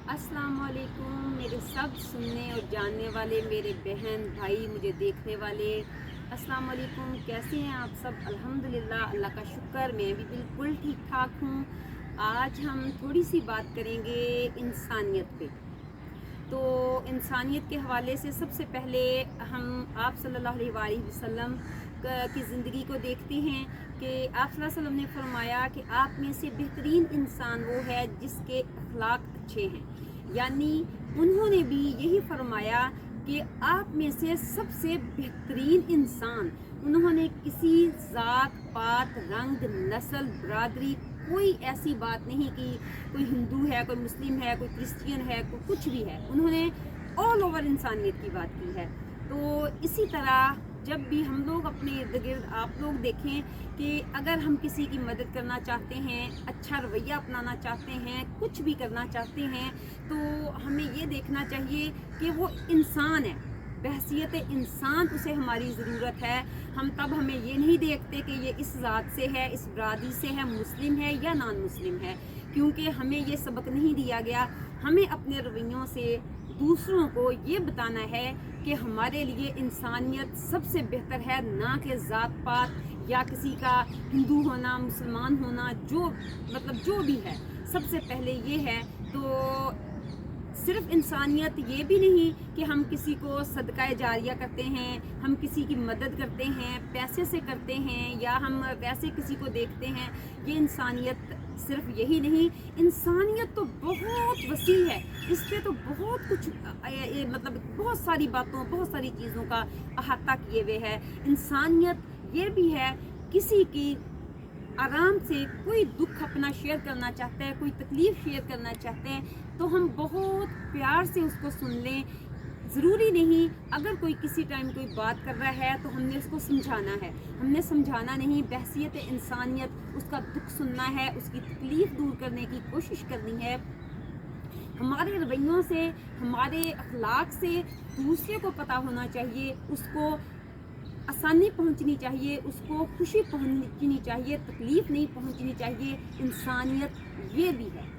अस्सलाम वालेकुम मेरे सब सुनने और जानने वाले, मेरे बहन भाई, मुझे देखने वाले, अस्सलाम वालेकुम। कैसे हैं आप सब? अल्हम्दुलिल्लाह, अल्लाह का शुक्र, मैं भी बिल्कुल ठीक ठाक हूँ। आज हम थोड़ी सी बात करेंगे इंसानियत पे। तो इंसानियत के हवाले से सबसे पहले हम आप सल्लल्लाहु अलैहि वसल्लम की ज़िंदगी को देखते हैं कि आप सल्लल्लाहु अलैहि वसल्लम ने फरमाया कि आप में से बेहतरीन इंसान वो है जिसके अखलाक अच्छे हैं। यानी उन्होंने भी यही फरमाया कि आप में से सबसे बेहतरीन इंसान, उन्होंने किसी ज़ात पात रंग नस्ल बरादरी कोई ऐसी बात नहीं कि कोई हिंदू है, कोई मुस्लिम है, कोई क्रिश्चियन है, कोई कुछ भी है, उन्होंने ऑल ओवर इंसानियत की बात की है। तो इसी तरह जब भी हम लोग अपने इर्द गिर्द आप लोग देखें कि अगर हम किसी की मदद करना चाहते हैं, अच्छा रवैया अपनाना चाहते हैं, कुछ भी करना चाहते हैं, तो हमें ये देखना चाहिए कि वो इंसान है, बहैसियत इंसान उसे हमारी ज़रूरत है। हमें ये नहीं देखते कि ये इस ज़ात से है, इस बरादरी से है, मुस्लिम है या नॉन मुस्लिम है, क्योंकि हमें ये सबक नहीं दिया गया। हमें अपने रवैयों से दूसरों को ये बताना है कि हमारे लिए इंसानियत सबसे बेहतर है, ना कि ज़ात पात या किसी का हिंदू होना, मुसलमान होना, जो भी है। सबसे पहले ये है। तो सिर्फ इंसानियत ये भी नहीं कि हम किसी को सदका जारिया करते हैं, हम किसी की मदद करते हैं, पैसे से करते हैं, या हम वैसे किसी को देखते हैं। ये इंसानियत सिर्फ यही नहीं, इंसानियत तो बहुत वसी है। इस पे तो बहुत कुछ बहुत सारी बातों, बहुत सारी चीज़ों का अहाता किए हुए है। इंसानियत ये भी है, किसी की आराम से कोई दुख अपना शेयर करना चाहता है, कोई तकलीफ़ शेयर करना चाहते हैं, तो हम बहुत प्यार से उसको सुन लें। ज़रूरी नहीं अगर कोई किसी टाइम कोई बात कर रहा है तो हमने उसको समझाना है, हमने समझाना नहीं, बहैसियत इंसानियत उसका दुख सुनना है, उसकी तकलीफ़ दूर करने की कोशिश करनी है। हमारे रवैयों से, हमारे अखलाक से दूसरे को पता होना चाहिए, उसको आसानी पहुंचनी चाहिए, उसको खुशी पहुंचनी चाहिए, तकलीफ़ नहीं पहुंचनी चाहिए। इंसानियत ये भी है।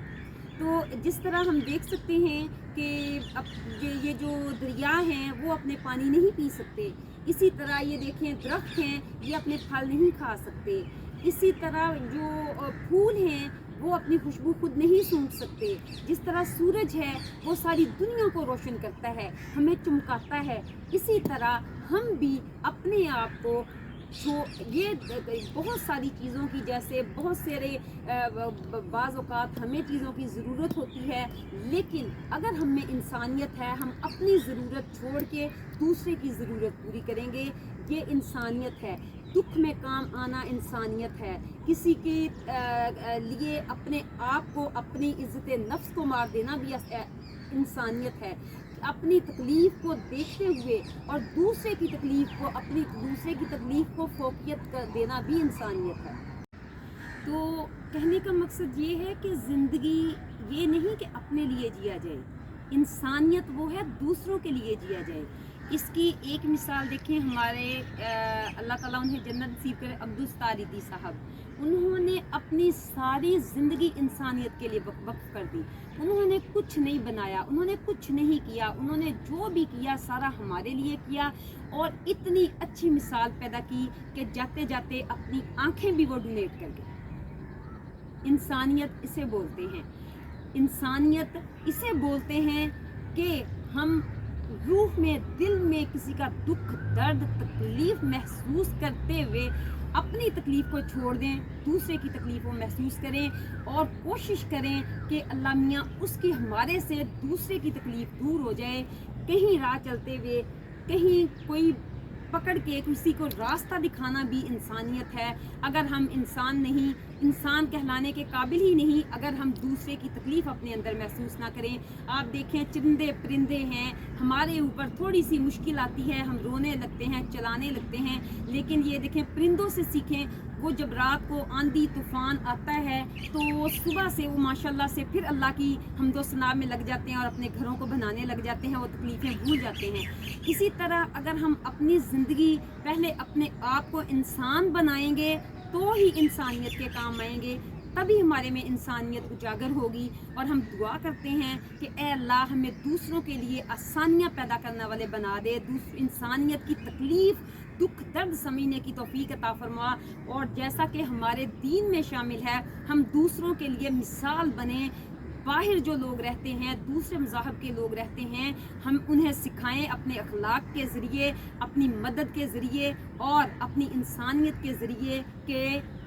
तो जिस तरह हम देख सकते हैं कि अब ये जो दरिया हैं वो अपने पानी नहीं पी सकते, इसी तरह ये देखें दरख्त हैं, ये अपने फल नहीं खा सकते। इसी तरह जो फूल हैं वो अपनी खुशबू खुद नहीं सूंघ सकते। जिस तरह सूरज है वो सारी दुनिया को रोशन करता है, हमें चमकाता है, इसी तरह हम भी अपने आप को ये बहुत सारी चीज़ों की, जैसे बहुत सारे बाज़ औक़ात हमें चीज़ों की ज़रूरत होती है, लेकिन अगर हम में इंसानियत है, हम अपनी ज़रूरत छोड़ के दूसरे की ज़रूरत पूरी करेंगे। ये इंसानियत है। दुख में काम आना इंसानियत है। किसी के लिए अपने आप को, अपनी इज़्ज़त नफ्स को मार देना भी इंसानियत है। अपनी तकलीफ़ को देखते हुए और दूसरे की तकलीफ़ को फोकियत कर देना भी इंसानियत है। तो कहने का मकसद ये है कि ज़िंदगी ये नहीं कि अपने लिए जिया जाए, इंसानियत वो है दूसरों के लिए जिया जाए। इसकी एक मिसाल देखें, हमारे अल्लाह ताला उन्हें जन्नत नसीब करे, अब्दुल सत्तार रिदी साहब, उन्होंने अपनी सारी ज़िंदगी इंसानियत के लिए वक्फ कर दी। उन्होंने कुछ नहीं बनाया, उन्होंने कुछ नहीं किया, उन्होंने जो भी किया सारा हमारे लिए किया, और इतनी अच्छी मिसाल पैदा की कि जाते जाते अपनी आँखें भी वो डोनेट कर गए। इंसानियत इसे बोलते हैं। इंसानियत इसे बोलते हैं कि हम रूह में, दिल में किसी का दुख दर्द तकलीफ़ महसूस करते हुए अपनी तकलीफ़ को छोड़ दें, दूसरे की तकलीफ़ को महसूस करें और कोशिश करें कि अल्लाह मियाँ उसकी हमारे से दूसरे की तकलीफ़ दूर हो जाए। कहीं राह चलते हुए कहीं कोई पकड़ के किसी को रास्ता दिखाना भी इंसानियत है। अगर हम इंसान नहीं, इंसान कहलाने के काबिल ही नहीं, अगर हम दूसरे की तकलीफ़ अपने अंदर महसूस ना करें। आप देखें, चरिंदे परिंदे हैं, हमारे ऊपर थोड़ी सी मुश्किल आती है, हम रोने लगते हैं, चलाने लगते हैं, लेकिन ये देखें परिंदों से सीखें। वो जब रात को आंधी तूफ़ान आता है तो सुबह से वो माशाल्लाह से फिर अल्लाह की हम्दो सना में लग जाते हैं और अपने घरों को बनाने लग जाते हैं, वो तकलीफ़ें भूल जाते हैं। इसी तरह अगर हम अपनी ज़िंदगी पहले अपने आप को इंसान बनाएंगे तो ही इंसानियत के काम आएंगे। तभी हमारे में इंसानियत उजागर होगी। और हम दुआ करते हैं कि ए अल्लाह हमें दूसरों के लिए आसानियाँ पैदा करने वाले बना दे, इंसानियत की तकलीफ़ दुख दर्द समझने की तौफीक अता फरमा। और जैसा कि हमारे दीन में शामिल है, हम दूसरों के लिए मिसाल बने। बाहर जो लोग रहते हैं, दूसरे मज़ाहब के लोग रहते हैं, हम उन्हें सिखाएं अपने अखलाक के ज़रिए, अपनी मदद के ज़रिए और अपनी इंसानियत के ज़रिए कि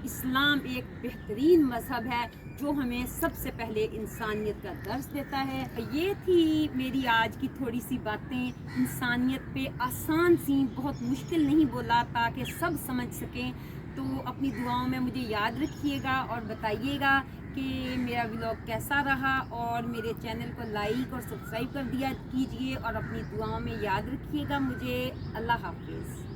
इस्लाम एक बेहतरीन मज़हब है जो हमें सबसे पहले इंसानियत का दर्स देता है। ये थी मेरी आज की थोड़ी सी बातें इंसानियत पे, आसान सी, बहुत मुश्किल नहीं बोला ताकि सब समझ सकें। तो अपनी दुआओं में मुझे याद रखिएगा और बताइएगा कि मेरा व्लॉग कैसा रहा, और मेरे चैनल को लाइक और सब्सक्राइब कर दिया कीजिए और अपनी दुआओं में याद रखिएगा मुझे। अल्लाह हाफिज़।